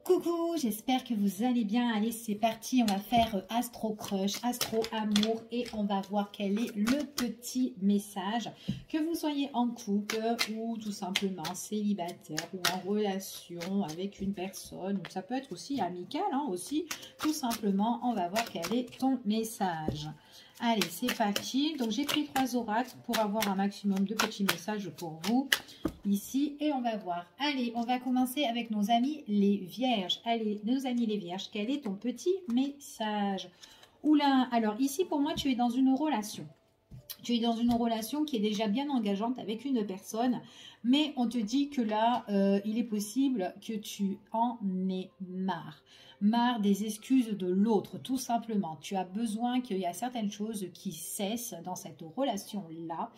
Coucou, j'espère que vous allez bien. Allez, c'est parti, on va faire Astro Crush, Astro Amour et on va voir quel est le petit message. Que vous soyez en couple ou tout simplement célibataire ou en relation avec une personne, ça peut être aussi amical, hein, aussi, tout simplement, on va voir quel est ton message. Allez, c'est parti. Donc, j'ai pris 3 oracles pour avoir un maximum de petits messages pour vous ici. Et on va voir. Allez, on va commencer avec nos amis les vierges. Allez, nos amis les vierges, quel est ton petit message? Oula, alors ici, pour moi, tu es dans une relation. Tu es dans une relation qui est déjà bien engageante avec une personne, mais on te dit que là, il est possible que tu en aies marre. Marre des excuses de l'autre, tout simplement. Tu as besoin qu'il y ait certaines choses qui cessent dans cette relation-là.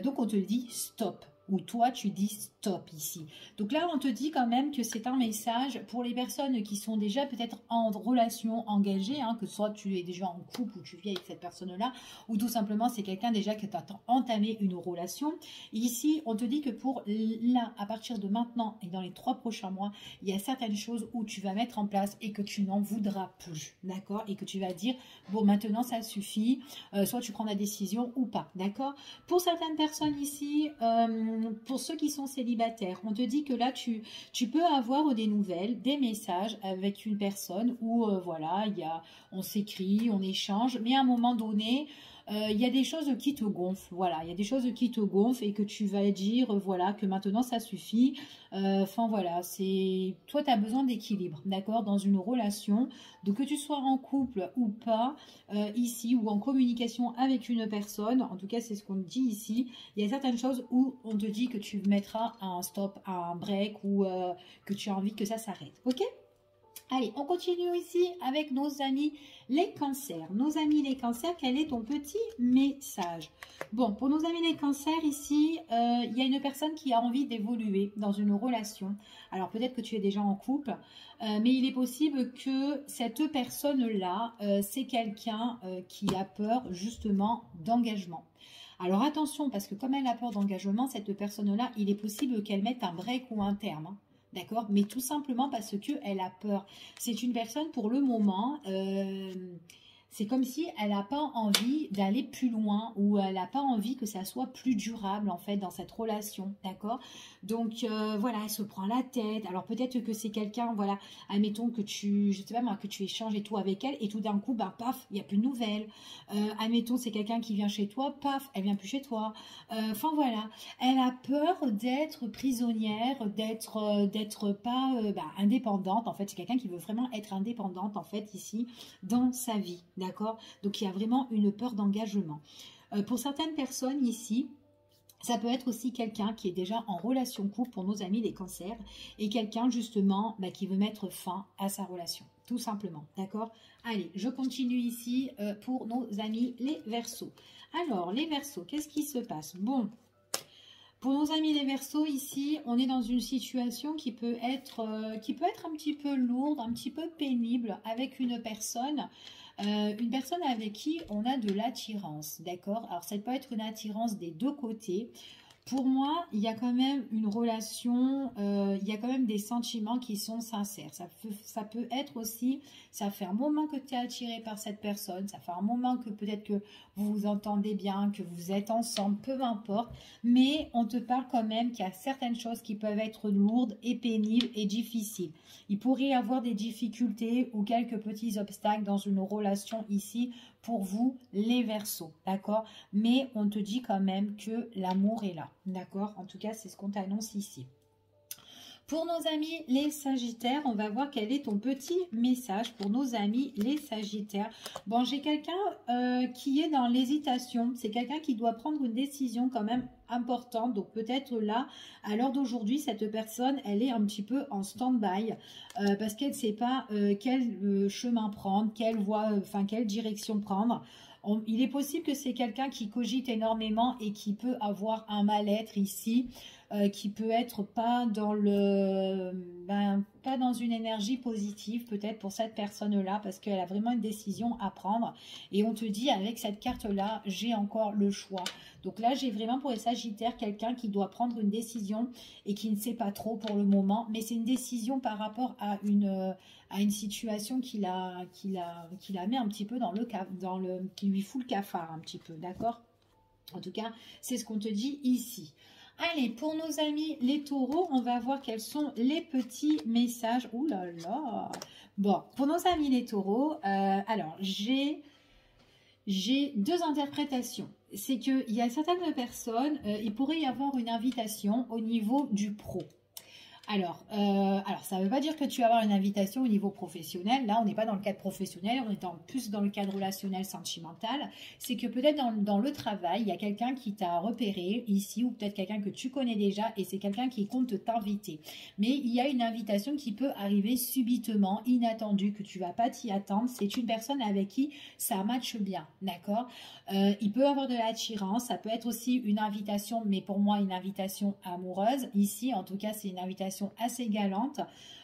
Donc, on te dit stop. Ou toi, tu dis stop ici. Donc là, on te dit quand même que c'est un message pour les personnes qui sont déjà peut-être en relation engagée, hein, que soit tu es déjà en couple ou tu vis avec cette personne-là, ou tout simplement c'est quelqu'un déjà qui t'a entamé une relation. Et ici, on te dit que pour là, à partir de maintenant et dans les 3 prochains mois, il y a certaines choses où tu vas mettre en place et que tu n'en voudras plus, d'accord? Et que tu vas dire, bon, maintenant ça suffit, soit tu prends la décision ou pas, d'accord? Pour certaines personnes ici, pour ceux qui sont célibataires, on te dit que là, tu peux avoir des nouvelles, des messages avec une personne où, voilà, on s'écrit, on échange, mais à un moment donné, il y a des choses qui te gonflent, voilà, il y a des choses qui te gonflent et que tu vas dire, voilà, que maintenant ça suffit. Enfin voilà, toi tu as besoin d'équilibre, d'accord, dans une relation, donc que tu sois en couple ou pas, ici, ou en communication avec une personne, en tout cas c'est ce qu'on te dit ici, il y a certaines choses où on te dit que tu mettras un stop, un break, ou que tu as envie que ça s'arrête, ok? Allez, on continue ici avec nos amis les cancers. Nos amis les cancers, quel est ton petit message? Bon, pour nos amis les cancers, ici, il y a une personne qui a envie d'évoluer dans une relation. Alors, peut-être que tu es déjà en couple, mais il est possible que cette personne-là, c'est quelqu'un qui a peur, justement, d'engagement. Alors, attention, parce que comme elle a peur d'engagement, cette personne-là, il est possible qu'elle mette un break ou un terme, hein. D'accord, mais tout simplement parce qu'elle a peur. C'est une personne, pour le moment, c'est comme si elle n'a pas envie d'aller plus loin ou elle n'a pas envie que ça soit plus durable, en fait, dans cette relation, d'accord? Donc, voilà, elle se prend la tête. Alors, peut-être que c'est quelqu'un, voilà, admettons que je sais pas moi, que tu échanges et tout avec elle et tout d'un coup, ben, paf, il n'y a plus de nouvelles. Admettons, c'est quelqu'un qui vient chez toi, paf, elle vient plus chez toi. Enfin, voilà, elle a peur d'être prisonnière, d'être pas indépendante. En fait, c'est quelqu'un qui veut vraiment être indépendante, en fait, ici, dans sa vie, d'accord? Donc, il y a vraiment une peur d'engagement. Pour certaines personnes ici, ça peut être aussi quelqu'un qui est déjà en relation couple, pour nos amis les cancers, et quelqu'un justement qui veut mettre fin à sa relation, tout simplement, d'accord? Allez, je continue ici pour nos amis les Verseaux. Alors, les Verseaux, qu'est-ce qui se passe? Bon, pour nos amis les Verseaux, ici, on est dans une situation qui peut être un petit peu lourde, un petit peu pénible avec une personne avec qui on a de l'attirance, d'accord? Alors, ça peut être une attirance des deux côtés. Pour moi, il y a quand même une relation, il y a quand même des sentiments qui sont sincères. Ça peut être aussi, ça fait un moment que tu es attiré par cette personne, ça fait un moment que peut-être que vous vous entendez bien, que vous êtes ensemble, peu importe. Mais on te parle quand même qu'il y a certaines choses qui peuvent être lourdes et pénibles et difficiles. Il pourrait y avoir des difficultés ou quelques petits obstacles dans une relation ici pour vous, les Verseaux, d'accord? Mais on te dit quand même que l'amour est là, d'accord? En tout cas, c'est ce qu'on t'annonce ici. Pour nos amis les Sagittaires, on va voir quel est ton petit message pour nos amis les Sagittaires. Bon, j'ai quelqu'un qui est dans l'hésitation. C'est quelqu'un qui doit prendre une décision quand même importante. Donc peut-être là, à l'heure d'aujourd'hui, cette personne, elle est un petit peu en stand-by parce qu'elle ne sait pas quel chemin prendre, quelle voie, quelle direction prendre. Il est possible que c'est quelqu'un qui cogite énormément et qui peut avoir un mal-être ici. qui peut être pas dans le, pas dans une énergie positive peut-être pour cette personne-là, parce qu'elle a vraiment une décision à prendre. Et on te dit avec cette carte-là, j'ai encore le choix. Donc là, j'ai vraiment pour les Sagittaires quelqu'un qui doit prendre une décision et qui ne sait pas trop pour le moment, mais c'est une décision par rapport à une situation qui la met un petit peu qui lui fout le cafard un petit peu, d'accord? En tout cas, c'est ce qu'on te dit ici. Allez, pour nos amis les taureaux, on va voir quels sont les petits messages. Ouh là là. Bon, pour nos amis les taureaux, alors j'ai deux interprétations. C'est qu'il y a certaines personnes, il pourrait y avoir une invitation au niveau du pro. Alors, ça ne veut pas dire que tu vas avoir une invitation au niveau professionnel. Là, on n'est pas dans le cadre professionnel, on est plus dans le cadre relationnel, sentimental. C'est que peut-être dans le travail, il y a quelqu'un qui t'a repéré ici, ou peut-être quelqu'un que tu connais déjà, et c'est quelqu'un qui compte t'inviter. Mais il y a une invitation qui peut arriver subitement, inattendue, que tu ne vas pas t'y attendre. C'est une personne avec qui ça matche bien, d'accord? Il peut avoir de l'attirance, ça peut être aussi une invitation, mais pour moi, une invitation amoureuse. Ici, en tout cas, c'est une invitation assez galante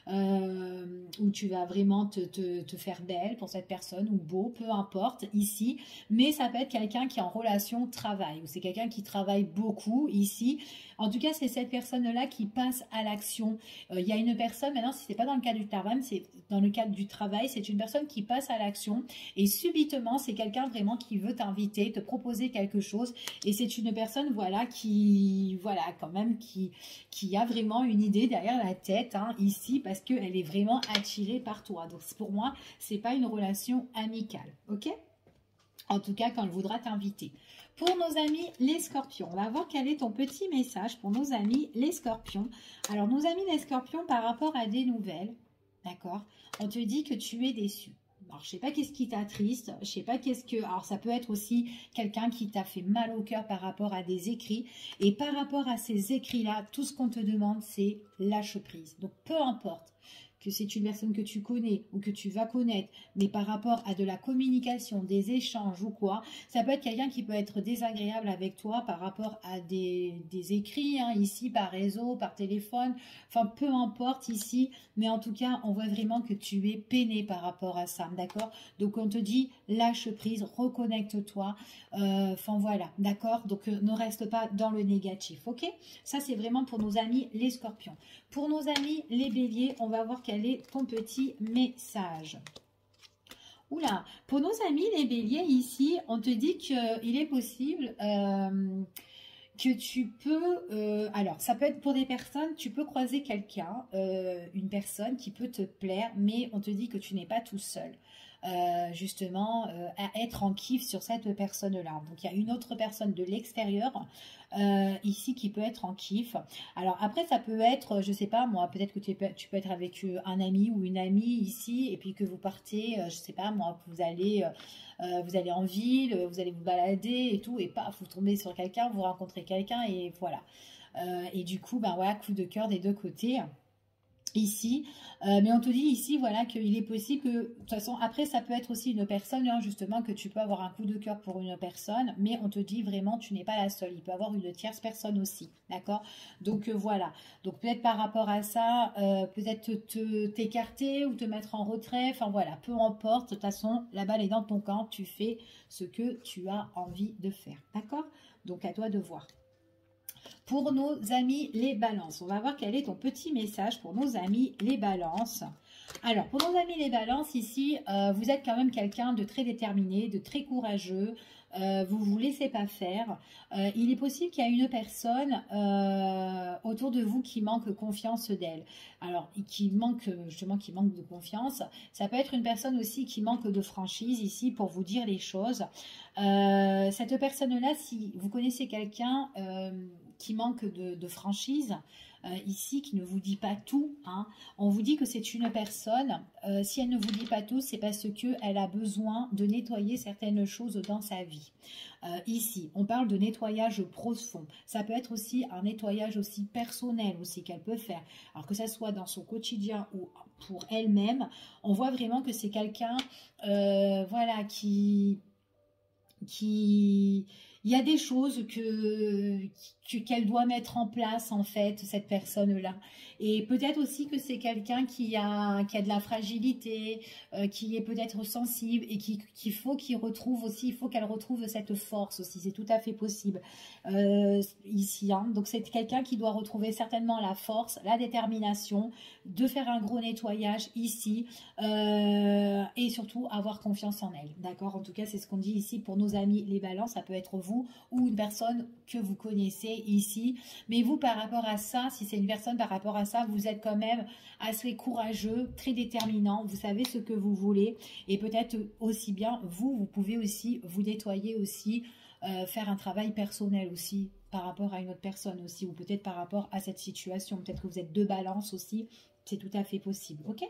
où tu vas vraiment te faire belle pour cette personne ou beau, peu importe ici, mais ça peut être quelqu'un qui est en relation travail ou c'est quelqu'un qui travaille beaucoup ici. En tout cas, c'est cette personne-là qui passe à l'action. Il y a une personne, maintenant, si ce n'est pas dans le cadre du travail, c'est dans le cadre du travail, c'est une personne qui passe à l'action et subitement, c'est quelqu'un vraiment qui veut t'inviter, te proposer quelque chose et c'est une personne, voilà, quand même, qui a vraiment une idée derrière la tête, hein, ici, parce qu'elle est vraiment attirée par toi. Donc, pour moi, c'est pas une relation amicale, ok? En tout cas, quand elle voudra t'inviter. Pour nos amis les scorpions, on va voir quel est ton petit message pour nos amis les scorpions. Alors, nos amis les scorpions, par rapport à des nouvelles, d'accord, on te dit que tu es déçu. Alors, je sais pas qu'est-ce qui t'attriste, je sais pas qu'est-ce que... Alors, ça peut être aussi quelqu'un qui t'a fait mal au cœur par rapport à des écrits. Et par rapport à ces écrits-là, tout ce qu'on te demande, c'est lâche prise. Donc, peu importe que c'est une personne que tu connais ou que tu vas connaître, mais par rapport à de la communication, des échanges ou quoi, ça peut être quelqu'un qui peut être désagréable avec toi par rapport à des écrits, hein, ici, par réseau, par téléphone, enfin, peu importe ici, mais en tout cas, on voit vraiment que tu es peiné par rapport à ça, d'accord? Donc, on te dit, lâche prise, reconnecte-toi, enfin, voilà, d'accord? Donc, ne reste pas dans le négatif, ok? Ça, c'est vraiment pour nos amis les scorpions. Pour nos amis les béliers, on va voir quel est ton petit message. Oula, pour nos amis les béliers, ici, on te dit qu'il est possible que tu peux... alors, ça peut être pour des personnes, tu peux croiser quelqu'un, une personne qui peut te plaire, mais on te dit que tu n'es pas tout seul. Justement, à être en kiff sur cette personne-là. Donc, il y a une autre personne de l'extérieur ici qui peut être en kiff. Alors, après, ça peut être, je sais pas, moi, peut-être que tu peux être avec un ami ou une amie ici, et puis que vous partez, je sais pas, moi, que vous allez en ville, vous allez vous balader et tout, et paf, vous tombez sur quelqu'un, vous rencontrez quelqu'un, et voilà. Et du coup, ben voilà, coup de cœur des deux côtés. Ici, mais on te dit ici, voilà, qu'il est possible que, de toute façon, après, ça peut être aussi une personne, hein, justement, que tu peux avoir un coup de cœur pour une personne, mais on te dit vraiment, tu n'es pas la seule, il peut y avoir une tierce personne aussi, d'accord? Donc, voilà, donc peut-être par rapport à ça, peut-être t'écarter ou te mettre en retrait, enfin voilà, peu importe, de toute façon, la balle est dans ton camp, tu fais ce que tu as envie de faire, d'accord? Donc, à toi de voir. Pour nos amis les balances, on va voir quel est ton petit message pour nos amis les balances. Alors, pour nos amis les balances, ici, vous êtes quand même quelqu'un de très déterminé, de très courageux. Vous ne vous laissez pas faire. Il est possible qu'il y ait une personne autour de vous qui manque confiance d'elle. Alors, justement, qui manque de confiance. Ça peut être une personne aussi qui manque de franchise ici pour vous dire les choses. Cette personne-là, si vous connaissez quelqu'un qui manque de franchise, ici, qui ne vous dit pas tout, hein, on vous dit que c'est une personne, si elle ne vous dit pas tout, c'est parce qu'elle a besoin de nettoyer certaines choses dans sa vie. Ici, on parle de nettoyage profond. Ça peut être aussi un nettoyage aussi personnel aussi qu'elle peut faire. Alors que ça soit dans son quotidien ou pour elle-même, on voit vraiment que c'est quelqu'un, voilà, qui... Il y a des choses qu'elle doit mettre en place en fait cette personne-là. Et peut-être aussi que c'est quelqu'un qui a de la fragilité, qui est peut-être sensible et qu'il faut qu'il retrouve aussi, il faut qu'elle retrouve cette force aussi, c'est tout à fait possible ici. Hein. Donc c'est quelqu'un qui doit retrouver certainement la force, la détermination de faire un gros nettoyage ici et surtout avoir confiance en elle. D'accord? En tout cas, c'est ce qu'on dit ici pour nos amis les balances, ça peut être vous ou une personne que vous connaissez ici. Mais vous, par rapport à ça, si c'est une personne par rapport à ça, vous êtes quand même assez courageux, très déterminant, vous savez ce que vous voulez. Et peut-être aussi bien, vous pouvez aussi vous nettoyer aussi, faire un travail personnel aussi, par rapport à une autre personne aussi, ou peut-être par rapport à cette situation. Peut-être que vous êtes deux balances aussi, c'est tout à fait possible, ok?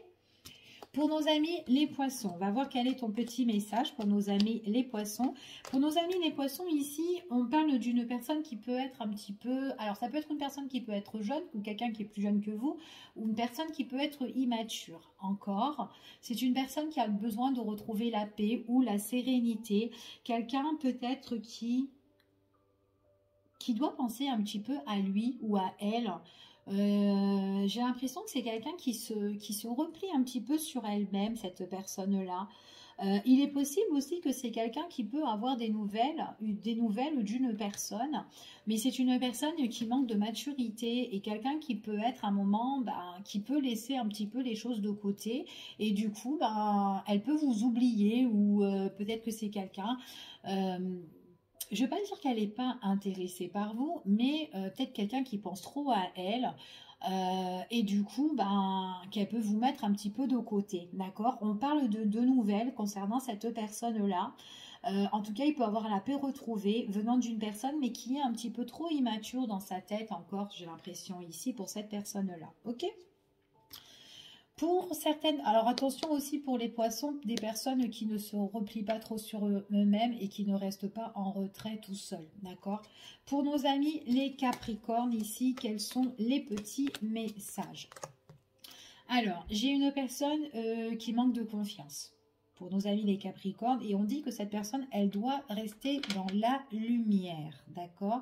Pour nos amis les poissons, on va voir quel est ton petit message pour nos amis les poissons. Pour nos amis les poissons, ici, on parle d'une personne qui peut être un petit peu... Alors, ça peut être une personne qui peut être jeune, ou quelqu'un qui est plus jeune que vous, ou une personne qui peut être immature encore. C'est une personne qui a besoin de retrouver la paix ou la sérénité. Quelqu'un peut-être qui doit penser un petit peu à lui ou à elle. J'ai l'impression que c'est quelqu'un qui se replie un petit peu sur elle-même, cette personne-là. Il est possible aussi que c'est quelqu'un qui peut avoir des nouvelles d'une personne, mais c'est une personne qui manque de maturité et quelqu'un qui peut être à un moment, qui peut laisser un petit peu les choses de côté et du coup, elle peut vous oublier ou peut-être que c'est quelqu'un... je ne vais pas dire qu'elle n'est pas intéressée par vous, mais peut-être quelqu'un qui pense trop à elle et du coup, qu'elle peut vous mettre un petit peu de côté, d'accord? On parle de nouvelles concernant cette personne-là. En tout cas, il peut avoir la paix retrouvée venant d'une personne, mais qui est un petit peu trop immature dans sa tête encore, j'ai l'impression ici, pour cette personne-là, ok? Pour certaines, alors attention aussi pour les poissons, des personnes qui ne se replient pas trop sur eux-mêmes et qui ne restent pas en retrait tout seuls, d'accord? Pour nos amis les Capricornes ici, quels sont les petits messages? Alors, j'ai une personne qui manque de confiance. Pour nos amis les Capricornes, et on dit que cette personne, elle doit rester dans la lumière, d'accord?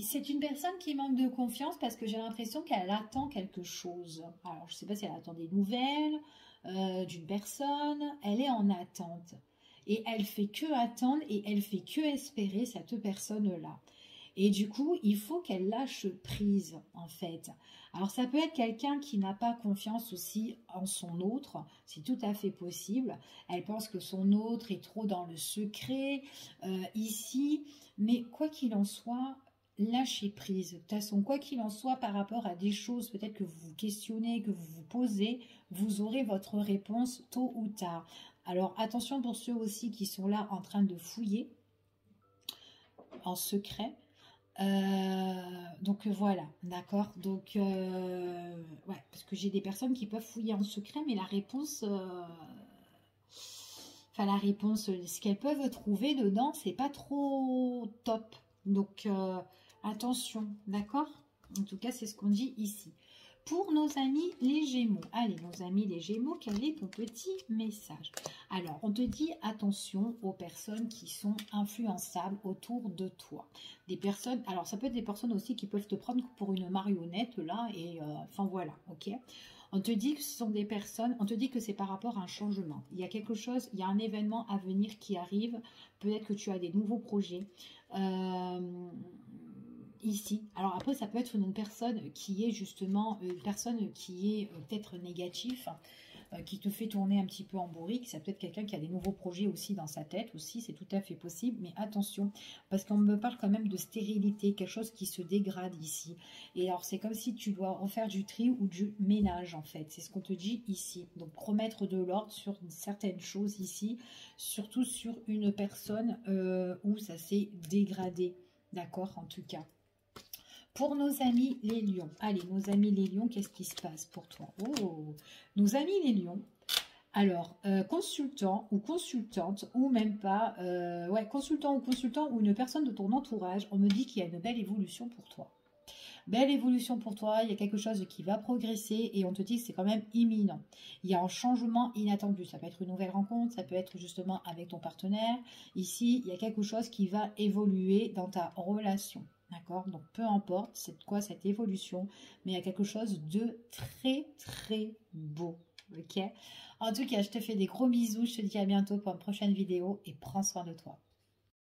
C'est une personne qui manque de confiance parce que j'ai l'impression qu'elle attend quelque chose. Alors, je ne sais pas si elle attend des nouvelles d'une personne. Elle est en attente. Et elle fait que attendre et elle fait que espérer cette personne-là. Et du coup, il faut qu'elle lâche prise, en fait. Alors, ça peut être quelqu'un qui n'a pas confiance aussi en son autre. C'est tout à fait possible. Elle pense que son autre est trop dans le secret ici. Mais quoi qu'il en soit... lâcher prise. De toute façon, quoi qu'il en soit, par rapport à des choses peut-être que vous vous questionnez, que vous vous posez, vous aurez votre réponse tôt ou tard. Alors, attention pour ceux aussi qui sont là en train de fouiller en secret. Donc voilà, d'accord. Donc, ouais, parce que j'ai des personnes qui peuvent fouiller en secret, mais la réponse... Enfin, la réponse, ce qu'elles peuvent trouver dedans, c'est pas trop top. Donc, attention, d'accord? En tout cas, c'est ce qu'on dit ici. Pour nos amis les Gémeaux. Allez, nos amis les Gémeaux, quel est ton petit message? Alors, on te dit attention aux personnes qui sont influençables autour de toi. Des personnes, alors ça peut être des personnes aussi qui peuvent te prendre pour une marionnette, là, et enfin voilà, ok? On te dit que ce sont des personnes, on te dit que c'est par rapport à un changement. Il y a quelque chose, il y a un événement à venir qui arrive. Peut-être que tu as des nouveaux projets. Ici. Alors après, ça peut être une personne qui est justement une personne qui est peut-être négative, qui te fait tourner un petit peu en bourrique. Ça peut être quelqu'un qui a des nouveaux projets aussi dans sa tête aussi, c'est tout à fait possible. Mais attention, parce qu'on me parle quand même de stérilité, quelque chose qui se dégrade ici. Et alors, c'est comme si tu dois refaire du tri ou du ménage en fait. C'est ce qu'on te dit ici. Donc, remettre de l'ordre sur certaines choses ici, surtout sur une personne où ça s'est dégradé. D'accord, en tout cas. Pour nos amis les lions. Allez, nos amis les lions, qu'est-ce qui se passe pour toi? Oh, nos amis les lions. Alors, consultant ou consultante, ou même pas, ouais, consultant ou une personne de ton entourage, on me dit qu'il y a une belle évolution pour toi. Belle évolution pour toi, il y a quelque chose qui va progresser et on te dit que c'est quand même imminent. Il y a un changement inattendu, ça peut être une nouvelle rencontre, ça peut être justement avec ton partenaire. Ici, il y a quelque chose qui va évoluer dans ta relation. D'accord? Donc, peu importe c'est quoi cette évolution, mais il y a quelque chose de très, très beau. Ok? En tout cas, je te fais des gros bisous. Je te dis à bientôt pour une prochaine vidéo et prends soin de toi.